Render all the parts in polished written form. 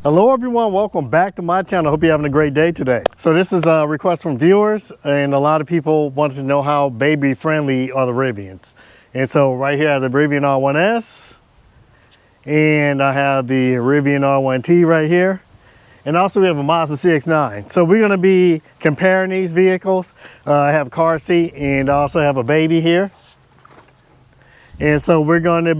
Hello everyone, welcome back to my channel. Hope you're having a great day today. So this is a request from viewers, and a lot of people wanted to know how baby friendly are the Rivians. And so right here I have the Rivian R1S, and I have the Rivian R1T right here. And also we have a Mazda CX-9. So we're gonna be comparing these vehicles. I have a car seat and I also have a baby here. And so we're gonna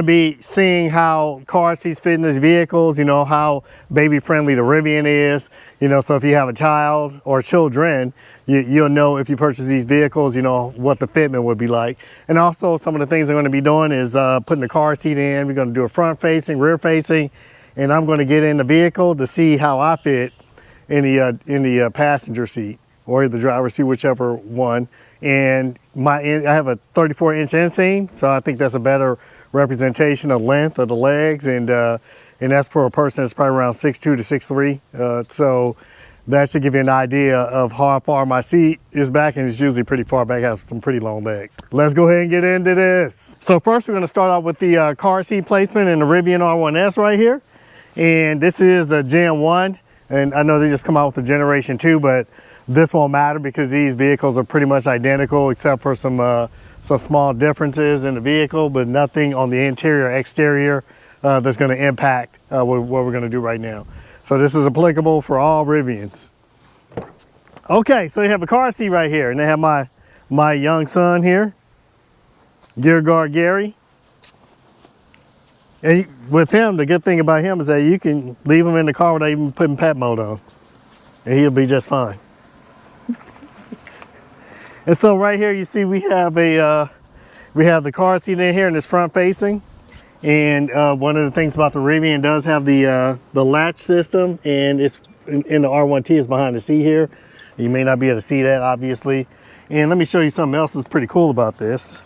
be seeing how car seats fit in these vehicles, you know, how baby friendly the Rivian is, you know, so if you have a child or children, you'll know if you purchase these vehicles, you know, what the fitment would be like. And also some of the things I'm going to be doing is putting the car seat in. We're going to do a front facing, rear facing, and I'm going to get in the vehicle to see how I fit in the passenger seat or the driver's seat, whichever one. And I have a 34-inch inseam, so I think that's a better representation of length of the legs, and that's for a person that's probably around 6'2" to 6'3". So that should give you an idea of how far my seat is back, and it's usually pretty far back. I have some pretty long legs. Let's go ahead and get into this. So first we're going to start out with the car seat placement in the Rivian R1S right here. And this is a Gen 1, and I know they just come out with the Generation 2, but this won't matter because these vehicles are pretty much identical except for some small differences in the vehicle, but nothing on the interior, exterior that's going to impact what we're going to do right now. So this is applicable for all Rivians. Okay, so you have a car seat right here, and they have my young son here, Gear Guard Gary. And with him, the good thing about him is that you can leave him in the car without even putting pet mode on, and he'll be just fine. And so right here you see we have the car seat in here, and it's front facing. And one of the things about the Rivian does have the latch system, and it's in the R1T is behind the seat here. You may not be able to see that obviously. And let me show you something else that's pretty cool about this.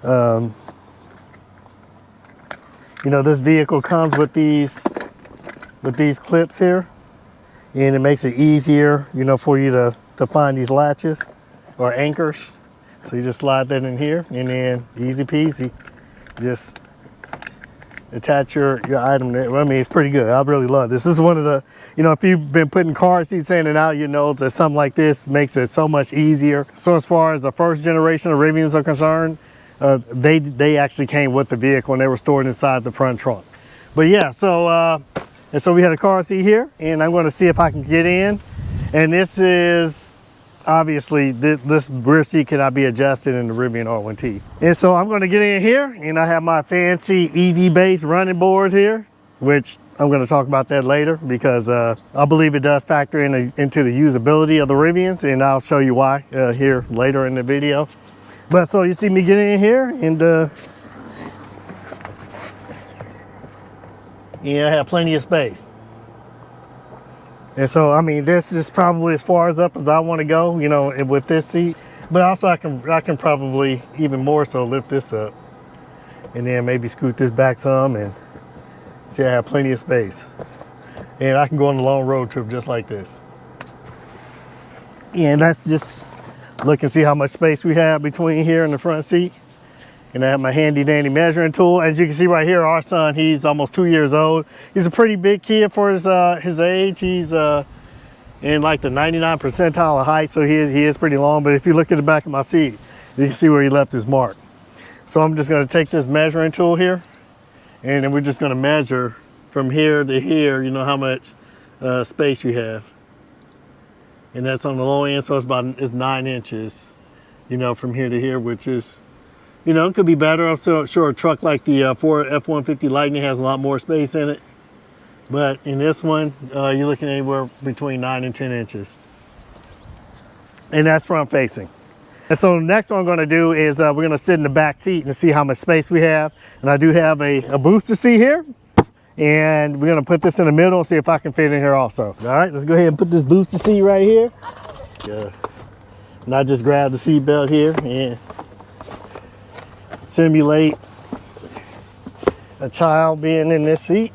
You know, this vehicle comes with these clips here, and it makes it easier, you know, for you to find these latches or anchors. So you just slide that in here, and then easy peasy, just attach your item there. Well, I mean, it's pretty good. I really love this. This is one of the, you know, if you've been putting car seats in and out, you know that something like this makes it so much easier. So as far as the first generation of Rivians are concerned, they actually came with the vehicle, and they were stored inside the front trunk. But yeah, so and so we had a car seat here, and I'm going to see if I can get in. And this is obviously, this rear seat cannot be adjusted in the Rivian R1T. And so I'm going to get in here, and I have my fancy EV-based running boards here, which I'm going to talk about that later because I believe it does factor into the usability of the Rivians, and I'll show you why here later in the video. But so you see me getting in here, and yeah, I have plenty of space. And so, I mean, this is probably as far up as I want to go, you know, with this seat. But also I can probably even more so lift this up, and then maybe scoot this back some, and see, I have plenty of space. And I can go on a long road trip just like this. And that's just, look and see how much space we have between here and the front seat. And I have my handy dandy measuring tool. As you can see right here, our son, he's almost 2 years old. He's a pretty big kid for his age. He's in like the 99th percentile of height, so he is pretty long. But if you look at the back of my seat, you can see where he left his mark. So I'm just going to take this measuring tool here, and then we're just going to measure from here to here, you know, how much space you have. And that's on the low end, so it's 9 inches, you know, from here to here, which is, you know, it could be better. I'm sure a truck like the Ford F-150 Lightning has a lot more space in it. But in this one, you're looking anywhere between 9 and 10 inches. And that's front facing. And so next what I'm going to do is we're going to sit in the back seat and see how much space we have. And I do have a booster seat here. And we're going to put this in the middle and see if I can fit in here also. All right, let's go ahead and put this booster seat right here. Yeah. And I just grab the seat belt here and simulate a child being in this seat.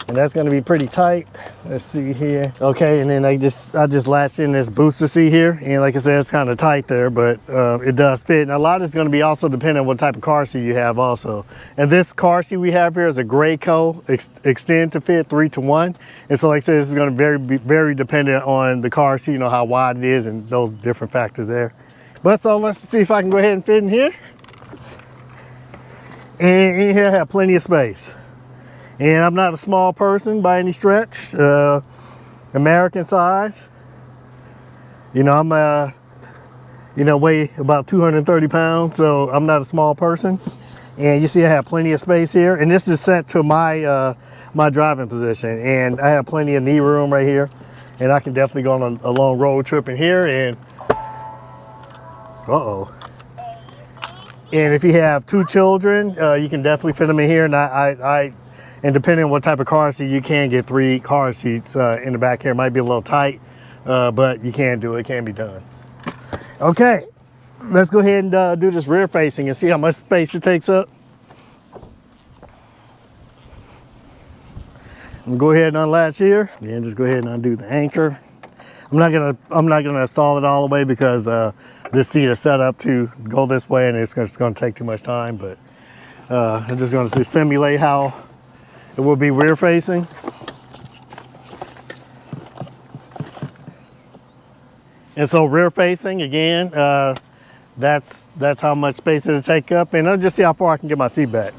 And that's gonna be pretty tight. Let's see here. Okay, and then I just latched in this booster seat here. And like I said, it's kind of tight there, but it does fit. And a lot is gonna be also dependent on what type of car seat you have also. And this car seat we have here is a Graco extend to fit 3-to-1. And so like I said, this is gonna be very dependent on the car seat, you know, how wide it is and those different factors there. But so let's see if I can go ahead and fit in here. And in here I have plenty of space. And I'm not a small person by any stretch, American size. You know, I'm, weigh about 230 pounds, so I'm not a small person. And you see I have plenty of space here. And this is set to my, my driving position. And I have plenty of knee room right here. And I can definitely go on a long road trip in here. And, And if you have 2 children, you can definitely fit them in here. And depending on what type of car seat, you can get 3 car seats in the back here. It might be a little tight, but you can do it. It can be done. Okay, let's go ahead and do this rear facing and see how much space it takes up. I'm gonna go ahead and unlatch here, and just go ahead and undo the anchor. I'm not gonna install it all the way because this seat is set up to go this way, and it's just gonna take too much time. But I'm just gonna simulate how it will be rear facing. And so rear facing, again, that's how much space it'll take up. And I'll just see how far I can get my seat back.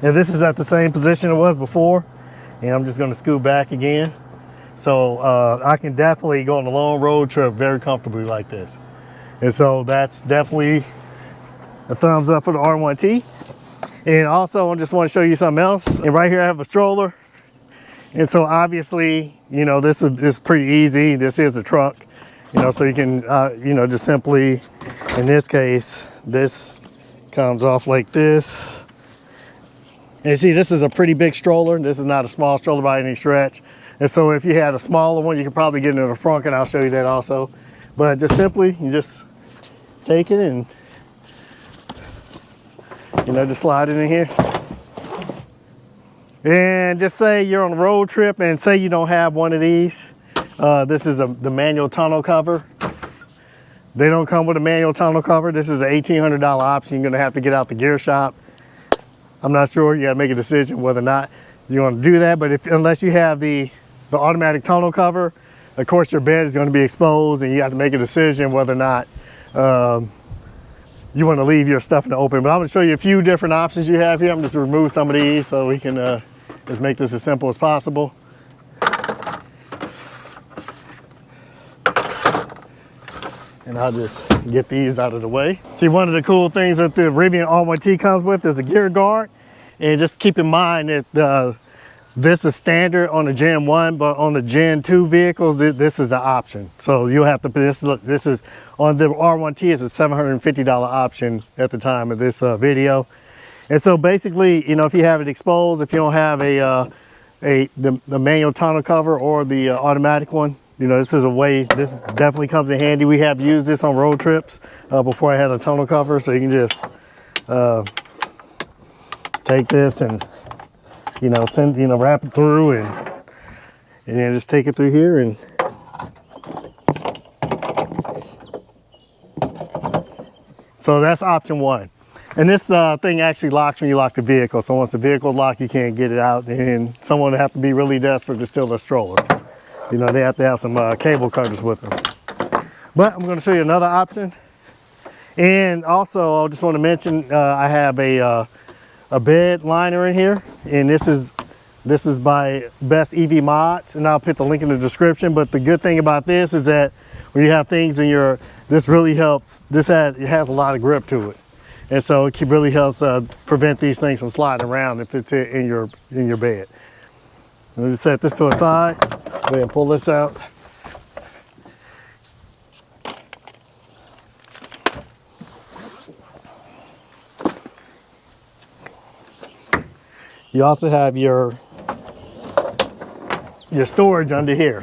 And this is at the same position it was before. And I'm just gonna scoot back again. So I can definitely go on a long road trip very comfortably like this. And so that's definitely a thumbs up for the R1T. And also I just want to show you something else. And right here I have a stroller. And so obviously, you know, this is pretty easy. This is a truck, you know, so you can, just simply, in this case, this comes off like this. And you see, this is a pretty big stroller. This is not a small stroller by any stretch. And so if you had a smaller one, you could probably get into the front, and I'll show you that also. But just simply, you just take it and, just slide it in here. And just say you're on a road trip and say you don't have one of these. This is the manual tonneau cover. They don't come with a manual tonneau cover. This is the $1,800 option. You're gonna have to get out the gear shop. I'm not sure, you gotta make a decision whether or not you wanna do that, but unless you have the automatic tonneau cover, of course your bed is gonna be exposed and you have to make a decision whether or not you wanna leave your stuff in the open. But I'm gonna show you a few different options you have here. I'm just gonna remove some of these so we can just make this as simple as possible. And I'll just get these out of the way. See, one of the cool things that the Rivian R1T comes with is a gear guard. And just keep in mind that this is standard on the Gen 1, but on the Gen 2 vehicles, this is an option. So you'll have to, this is, on the R1T, it's a $750 option at the time of this video. And so basically, if you have it exposed, if you don't have the manual tonneau cover or the automatic one, this is a way, this definitely comes in handy. We have used this on road trips before I had a tonneau cover, so you can just take this and, wrap it through and then just take it through here and so that's option 1. And this thing actually locks when you lock the vehicle. So once the vehicle is locked, you can't get it out, and someone would have to be really desperate to steal a stroller. They have to have some cable cutters with them. But I'm going to show you another option. And also, I just want to mention I have a bed liner in here, and this is by Best EV Mods, and I'll put the link in the description. But the good thing about this is that when you have things in this really helps. It has a lot of grip to it, and so it really helps prevent these things from sliding around if it's in your bed. Let me just set this to a side. Go ahead and pull this out. You also have your storage under here.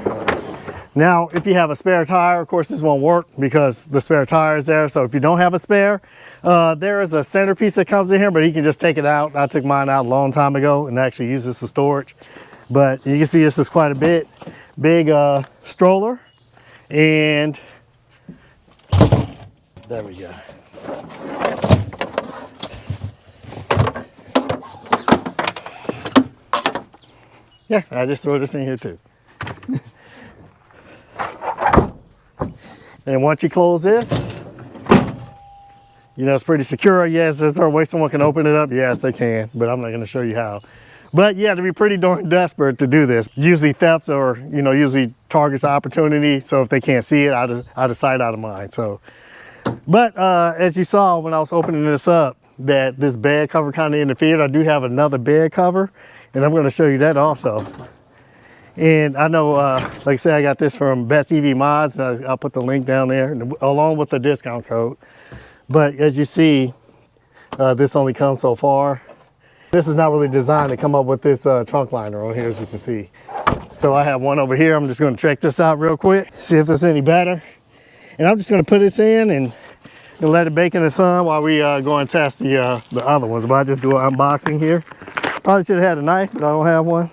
Now, if you have a spare tire, of course this won't work because the spare tire is there. So if you don't have a spare, there is a centerpiece that comes in here, but you can just take it out. I took mine out a long time ago and actually use this for storage. But you can see this is quite a big stroller. And there we go. Yeah, I just throw this in here too. And once you close this, you know, it's pretty secure. Yes, is there a way someone can open it up? Yes, they can, but I'm not going to show you how. But you have to be pretty darn desperate to do this. Usually thefts or, you know, usually targets opportunity. So if they can't see it, out of sight, out of mind. So, but as you saw when I was opening this up, that this bed cover kind of interfered. I do have another bed cover, and I'm going to show you that also. And I know, like I said, I got this from Best EV Mods. I'll put the link down there along with the discount code. But as you see, this only comes so far. This is not really designed to come up with this trunk liner on here, as you can see. So I have one over here. I'm just going to check this out real quick, see if it's any better. And I'm just going to put this in and let it bake in the sun while we go and test the other ones. But I just do an unboxing here. Probably should have had a knife, but I don't have one.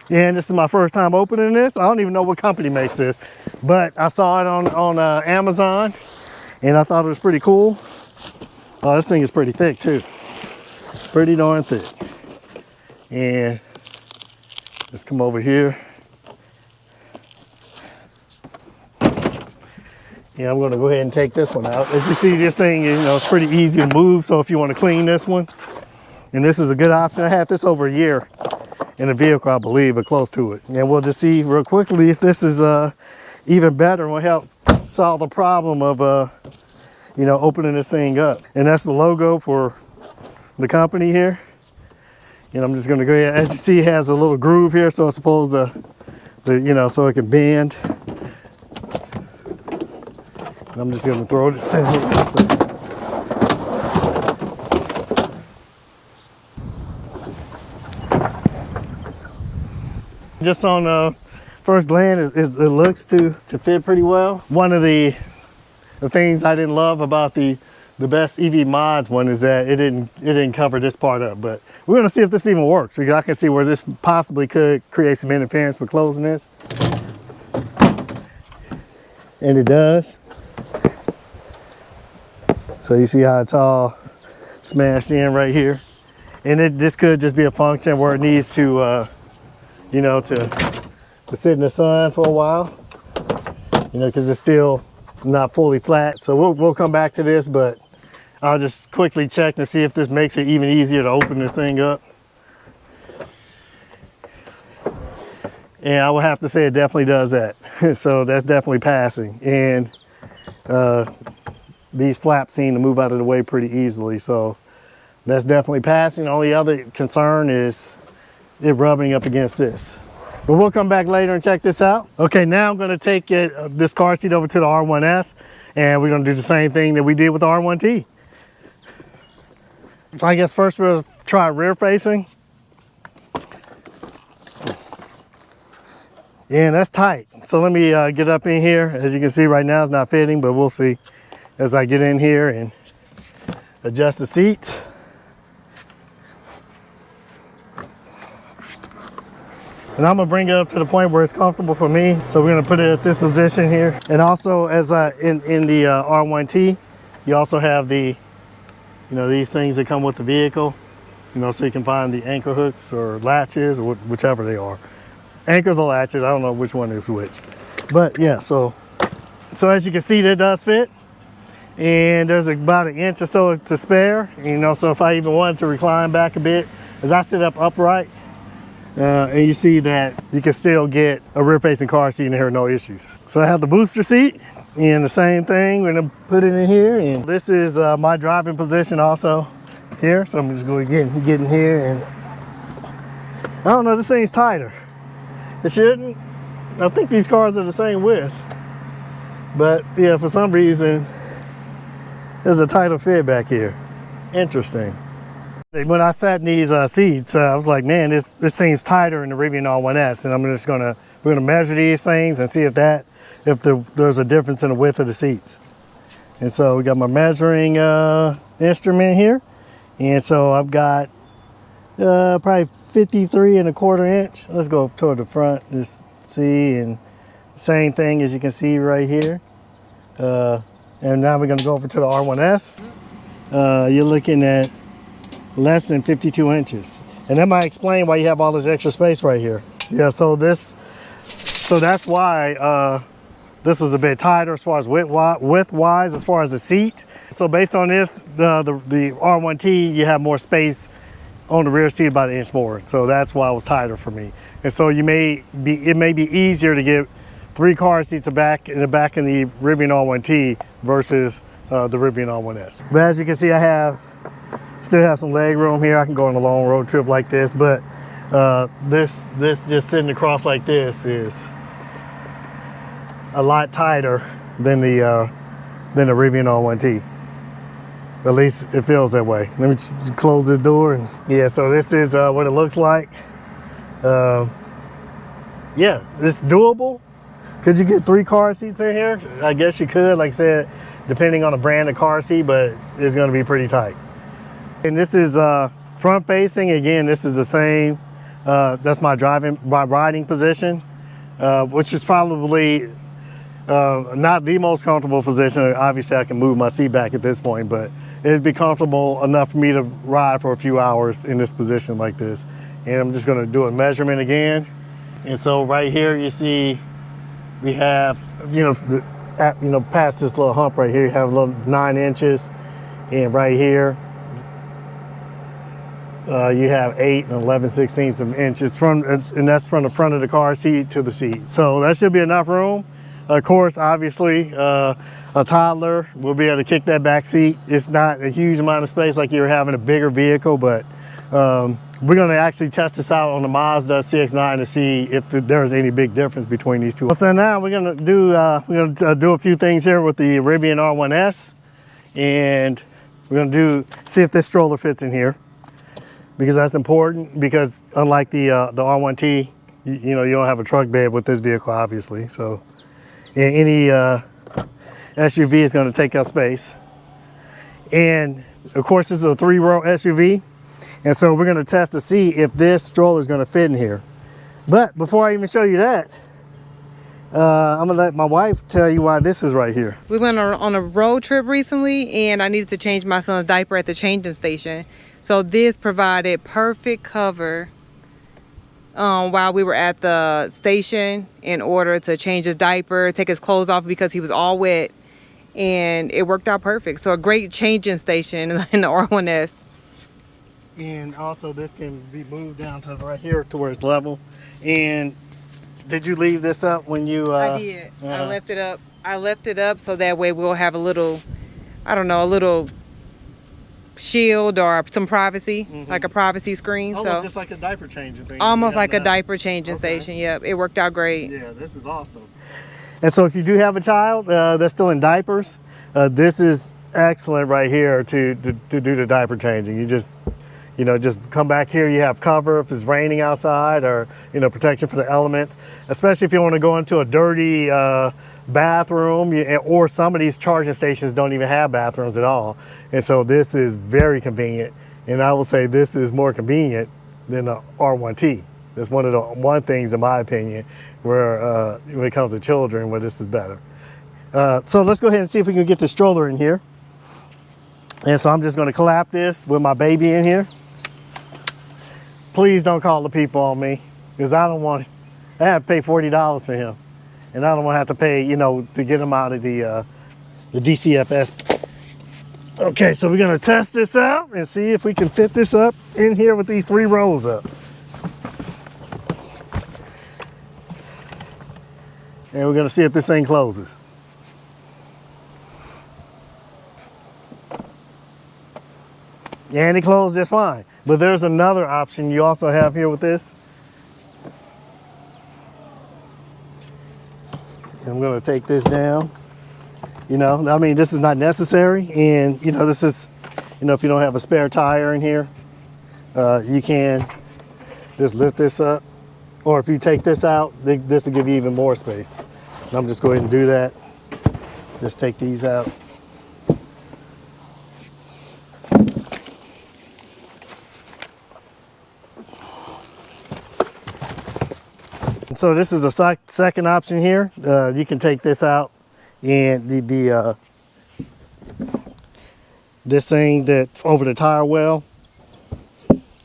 And this is my first time opening this. I don't even know what company makes this, but I saw it on Amazon, and I thought it was pretty cool. Oh, this thing is pretty thick too. Pretty darn thick. And let's come over here. Yeah, I'm gonna go ahead and take this one out. As you see, this thing, you know, it's pretty easy to move. So if you want to clean this one, and this is a good option. I had this over a year in a vehicle, I believe, or close to it. And we'll just see real quickly if this is even better and will help solve the problem of, you know, opening this thing up. And that's the logo for the company here. And I'm just gonna go ahead, as you see, it has a little groove here, so it's supposed to, you know, so it can bend. And I'm just gonna throw this in here. Just on first glance, it looks to fit pretty well. One of the things I didn't love about the Best EV Mods one is that it didn't cover this part up. But we're gonna see if this even works. So I can see where this possibly could create some interference with closing this. And it does. So you see how it's all smashed in right here. And this could just be a function where it needs to you know, to sit in the sun for a while, you know, because it's still not fully flat. So we'll come back to this, but I'll just quickly check to see if this makes it even easier to open this thing up. And I will have to say it definitely does that. So that's definitely passing. And these flaps seem to move out of the way pretty easily. So that's definitely passing. The only other concern is it rubbing up against this. But we'll come back later and check this out. Okay, now I'm gonna take this car seat over to the R1S, and we're gonna do the same thing that we did with the R1T. I guess first we'll try rear facing. Yeah, that's tight. So let me get up in here. As you can see right now, it's not fitting, but we'll see as I get in here and adjust the seats. And I'm gonna bring it up to the point where it's comfortable for me. So we're gonna put it at this position here. And also, as in the R1T, you also have the, you know, these things that come with the vehicle, you know, so you can find the anchor hooks or latches or whichever they are. Anchors or latches, I don't know which one is which. But yeah, so as you can see, that does fit. And there's about an inch or so to spare, you know, so if I even wanted to recline back a bit, as I sit up upright, and you see that you can still get a rear-facing car seat in here, no issues. So I have the booster seat, and the same thing, we're gonna put it in here. And this is my driving position also here. So I'm just going to get in here, and I don't know, this thing's tighter. It shouldn't. I think these cars are the same width. But yeah, for some reason, there's a tighter fit back here. Interesting. When I sat in these seats, I was like, man, this seems tighter in the Rivian R1S, and we're gonna measure these things and see if there's a difference in the width of the seats. And so we got my measuring instrument here, and so I've got probably 53¼ inch. Let's go toward the front, just see, and same thing as you can see right here. And now we're gonna go over to the R1S. You're looking at less than 52 inches. And that might explain why you have all this extra space right here. Yeah, so that's why this is a bit tighter as far as width-wise, as far as the seat. So based on this, the R1T, you have more space on the rear seat, about 1 inch more. So that's why it was tighter for me. And so it may be easier to get 3 car seats in the back in the Rivian R1T versus the Rivian R1S. But as you can see, I still have some leg room here. I can go on a long road trip like this, but this just sitting across like this is a lot tighter than the Rivian R1T. At least it feels that way. Let me just close this door. Yeah, so this is what it looks like. Yeah, it's doable. Could you get 3 car seats in here? I guess you could, like I said, depending on the brand of car seat, but it's gonna be pretty tight. And this is front facing. Again, this is the same. That's my riding position, which is probably not the most comfortable position. Obviously, I can move my seat back at this point, but it'd be comfortable enough for me to ride for a few hours in this position like this. And I'm just gonna do a measurement again. And so right here, you see, we have, past this little hump right here, you have a little 9 inches, and right here, you have 8 and 11/16 of inches and that's from the front of the car seat to the seat. So that should be enough room. Of course, obviously, a toddler will be able to kick that back seat. It's not a huge amount of space like you're having a bigger vehicle, but we're gonna actually test this out on the Mazda CX-9 to see if there's any big difference between these two. So now we're gonna do a few things here with the Rivian R1S, and we're gonna see if this stroller fits in here, because that's important, because unlike the R1T, you don't have a truck bed with this vehicle, obviously. So any SUV is going to take up space. And of course, this is a 3-row SUV. And so we're going to test to see if this stroller is going to fit in here. But before I even show you that, I'm gonna let my wife tell you why this is right here. We went on a road trip recently, and I needed to change my son's diaper at the changing station. So this provided perfect cover while we were at the station in order to change his diaper, take his clothes off because he was all wet, and it worked out perfect. So a great changing station in the R1S. And also this can be moved down to right here to where it's level. And did you leave this up when you I did. I left it up. I left it up so that way we'll have a little, I don't know, a little shield or some privacy, like a privacy screen. Almost so just like a diaper changing thing. Almost like a diaper changing station. Yep, it worked out great. Yeah, this is awesome. And so if you do have a child that's still in diapers, this is excellent right here to do the diaper changing. You just come back here, you have cover if it's raining outside, or, protection for the elements, especially if you want to go into a dirty bathroom, or some of these charging stations don't even have bathrooms at all. And so this is very convenient. And I will say this is more convenient than the R1T. That's one of the things, in my opinion, where when it comes to children, where this is better. So let's go ahead and see if we can get the stroller in here. And so I'm just going to clap this with my baby in here. Please don't call the people on me, because I have to pay $40 for him. And I don't want to have to pay, to get him out of the DCFS. Okay, so we're going to test this out and see if we can fit this up in here with these 3 rows up. And we're going to see if this thing closes. And it closed just fine. But there's another option you also have here with this. And I'm gonna take this down. This is not necessary. And this is, if you don't have a spare tire in here, You can just lift this up, or if you take this out, this will give you even more space. And I'm just going to do that. Just take these out. And so this is a second option here. You can take this out, and this thing that over the tire well,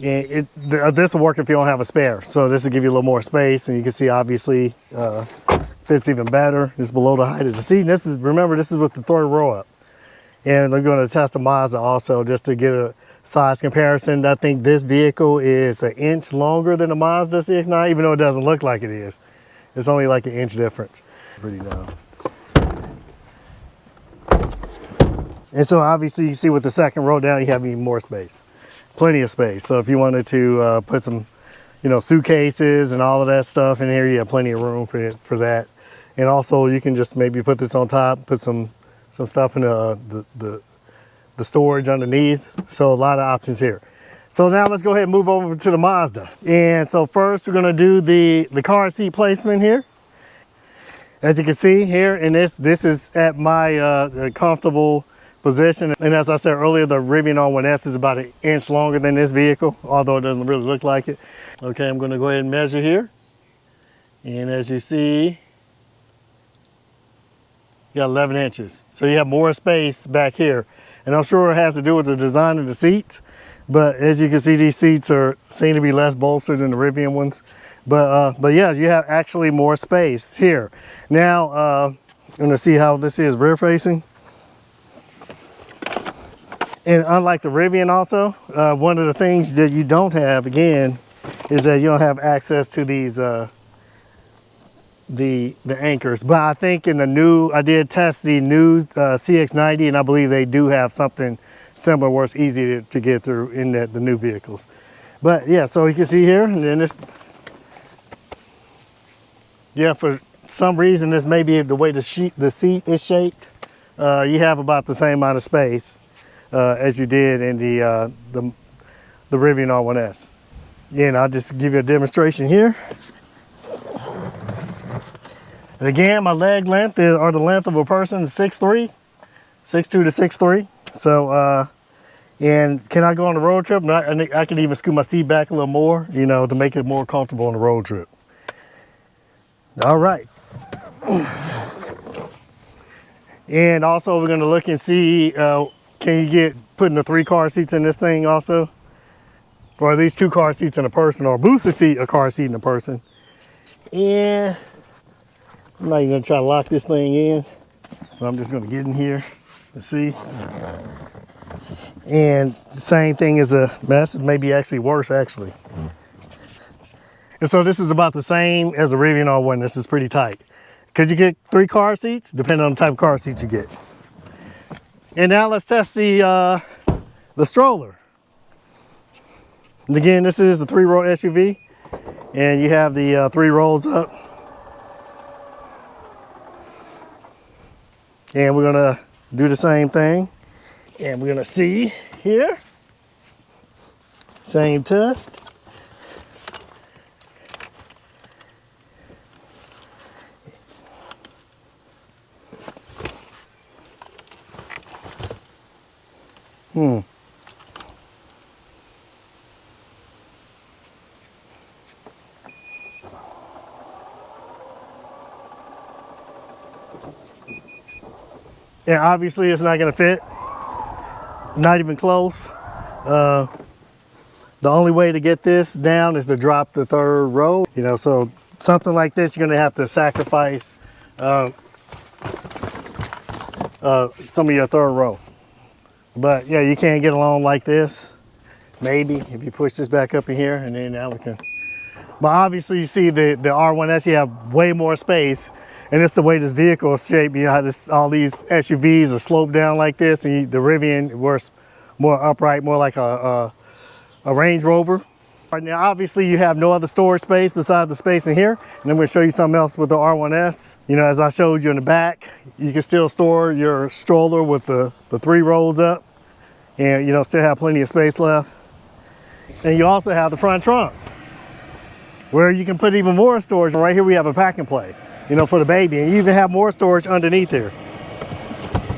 and this will work if you don't have a spare. So this will give you a little more space, and you can see obviously fits even better. It's below the height of the seat. And this is, remember, this is with the third row up. And they're going to test a Mazda also just to get a size comparison. I think this vehicle is an inch longer than the Mazda CX-9, even though it doesn't look like it is. It's only like an inch difference. Pretty down. And so obviously you see with the second row down, you have even more space. Plenty of space. So if you wanted to put some, suitcases and all of that stuff in here, you have plenty of room for that. And also you can just maybe put this on top, put some stuff in the storage underneath. So a lot of options here. So now let's go ahead and move over to the Mazda. And so first we're gonna do the car seat placement here. As you can see here, and this is at my comfortable position. And as I said earlier, the Rivian R1S is about an inch longer than this vehicle, although it doesn't really look like it. Okay, I'm gonna go ahead and measure here. And as you see, you got 11 inches. So you have more space back here. And I'm sure it has to do with the design of the seats. But as you can see, these seats seem to be less bolstered than the Rivian ones. But yeah, you have actually more space here. Now, I'm gonna see how this is rear facing. And unlike the Rivian also, one of the things that you don't have, again, is that you don't have access to these, the anchors. But I think in the new, I did test the new CX-90, and I believe they do have something similar where it's easy to get through in the new vehicles. But yeah, so you can see here, and then this, yeah, for some reason, this may be the way the seat is shaped. You have about the same amount of space as you did in the Rivian R1S. Yeah, and I'll just give you a demonstration here. And again, my leg length or the length of a person is 6'3", 6'2" to 6'3". So, and can I go on a road trip? I can even scoot my seat back a little more, to make it more comfortable on the road trip. All right. And also we're gonna look and see, can you get putting the 3 car seats in this thing also? Or at least 2 car seats in a person, or a boosted seat, a car seat in a person. And I'm not even gonna try to lock this thing in. I'm just gonna get in here and see. And the same thing as a mess, maybe actually worse actually. And so this is about the same as a Rivian R1. This is pretty tight. Could you get 3 car seats? Depending on the type of car seats you get. And now let's test the stroller. And again, this is the 3-row SUV. And you have the 3 rows up. And we're gonna do the same thing. And we're gonna see here. Same test. Yeah, obviously it's not gonna fit. Not even close. The only way to get this down is to drop the 3rd row. So something like this, you're gonna have to sacrifice some of your 3rd row. But yeah, you can't get along like this. Maybe if you push this back up in here, and then now we can. But obviously you see the R1S, you have way more space. And it's the way this vehicle is shaped. All these SUVs are sloped down like this, and the Rivian works more upright, more like a Range Rover. Right now, obviously, you have no other storage space besides the space in here. And I'm going to show you something else with the R1S. As I showed you in the back, you can still store your stroller with the 3 rows up, and still have plenty of space left. And you also have the front trunk where you can put even more storage. Right here we have a pack and play, you know, for the baby, and you even have more storage underneath here.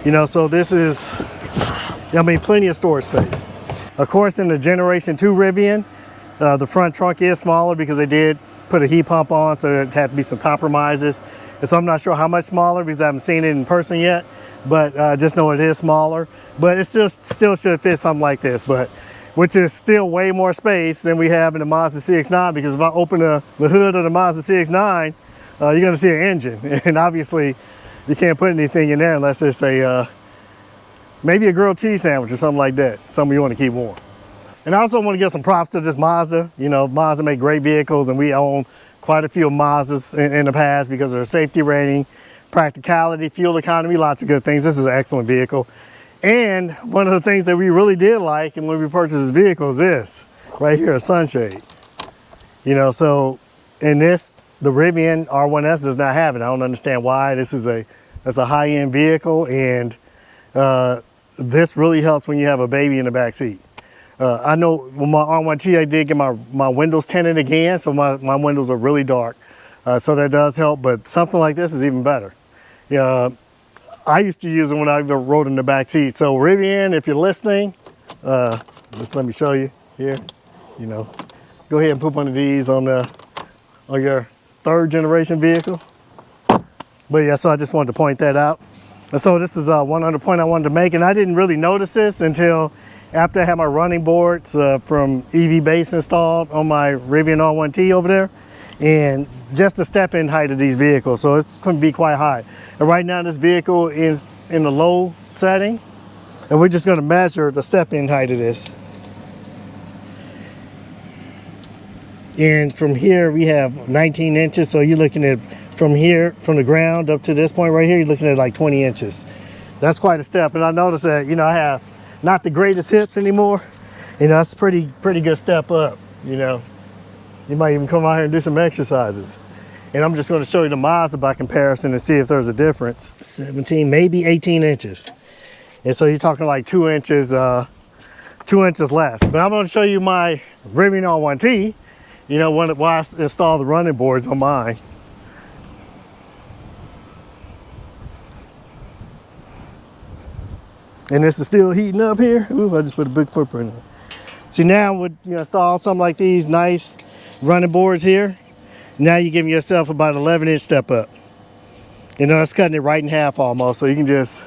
You know, so this is, I mean, plenty of storage space. Of course, in the Generation 2 Rivian, the front trunk is smaller because they did put a heat pump on, so there had to be some compromises. And so I'm not sure how much smaller because I haven't seen it in person yet, but just know it is smaller. But it still should fit something like this, but which is still way more space than we have in the Mazda CX-9, because if I open the hood of the Mazda CX-9, you're gonna see an engine. And obviously, you can't put anything in there unless it's a, maybe a grilled cheese sandwich or something like that, something you wanna keep warm. And I also want to give some props to this Mazda. You know, Mazda make great vehicles, and we own quite a few Mazdas in the past because of their safety rating, practicality, fuel economy, lots of good things. This is an excellent vehicle. And one of the things that we really did like, and when we purchased this vehicle, is this right here, a sunshade. You know, so in this, the Rivian R1S does not have it. I don't understand why. This is that's a high-end vehicle, and this really helps when you have a baby in the back seat. I know with my R1T, I did get my windows tinted again, so my windows are really dark. So that does help, but something like this is even better. I used to use it when I rode in the back seat. So Rivian, if you're listening, just let me show you here. You know, go ahead and put one of these on your 3rd generation vehicle. But yeah, so I just wanted to point that out. And so this is one other point I wanted to make, and I didn't really notice this until after I had my running boards from EV Base installed on my Rivian R1T over there, and just the step-in height of these vehicles, so it's going to be quite high. And right now this vehicle is in the low setting, and we're just going to measure the step-in height of this. And from here we have 19 inches, so you're looking at from here, from the ground up to this point right here, you're looking at like 20 inches. That's quite a step, and I noticed that, you know, I have not the greatest hips anymore. You know, that's a pretty good step up, you know. You might even come out here and do some exercises. And I'm just going to show you the Mazda by comparison and see if there's a difference. 17, maybe 18 inches. And so you're talking like 2 inches, 2 inches less. But I'm going to show you my Rivian R1T, you know, when I installed the running boards on mine. And this is still heating up here. Ooh, I just put a big footprint in it. See, now with, you know, install something like these nice running boards here, now you're giving yourself about 11-inch step up. You know, it's cutting it right in half almost, so you can just,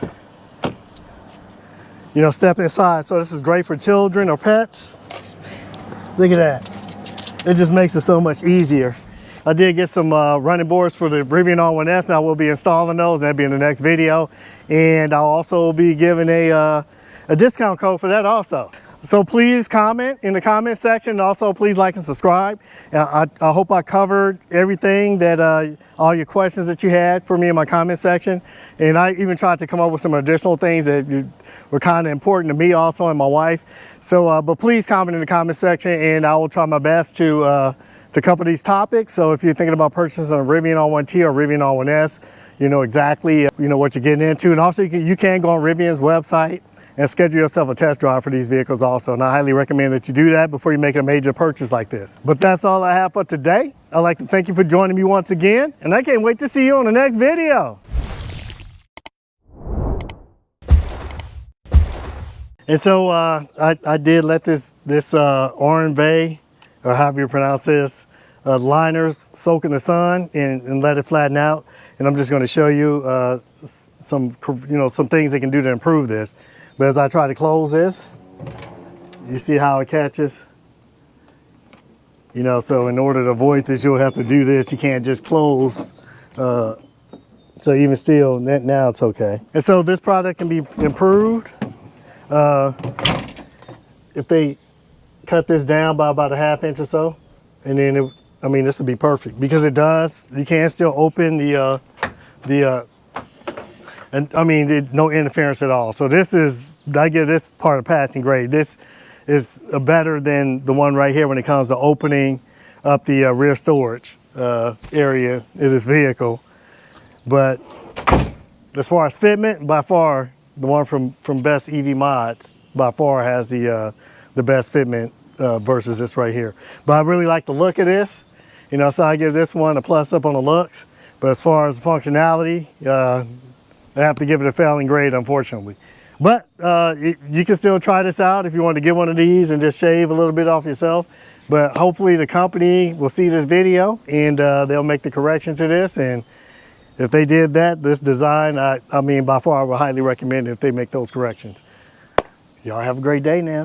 you know, step inside. So this is great for children or pets. Look at that. It just makes it so much easier. I did get some running boards for the Rivian R1S, and I will be installing those. That'll be in the next video. And I'll also be giving a discount code for that also. So please comment in the comment section, and also please like and subscribe. I hope I covered everything that, all your questions that you had for me in my comment section. And I even tried to come up with some additional things that were kind of important to me also and my wife. So, but please comment in the comment section, and I will try my best to cover these topics. So if you're thinking about purchasing a Rivian R1T or Rivian R1S, you know exactly you know what you're getting into. And also you can go on Rivian's website and schedule yourself a test drive for these vehicles also. And I highly recommend that you do that before you make a major purchase like this. But that's all I have for today. I'd like to thank you for joining me once again, and I can't wait to see you on the next video. And so I did let this orange bay, or however you pronounce this, liners soak in the sun and let it flatten out. And I'm just going to show you some things they can do to improve this. But as I try to close this, you see how it catches? You know, so in order to avoid this, you'll have to do this. You can't just close. So even still, now it's okay. And so this product can be improved if they cut this down by about a ½ inch or so. And then, I mean, this would be perfect because it does. You can still open and I mean, no interference at all. So this is, I give this part of passing grade. This is better than the one right here when it comes to opening up the rear storage area of this vehicle. But as far as fitment, by far, the one from Best EV Mods by far has the best fitment versus this right here. But I really like the look of this. You know, so I give this one a plus up on the looks. But as far as functionality, I have to give it a failing grade, unfortunately. But you can still try this out if you want to get one of these and just shave a little bit off yourself. But hopefully the company will see this video and they'll make the correction to this. And if they did that, this design, I mean, by far I would highly recommend it if they make those corrections. Y'all have a great day now.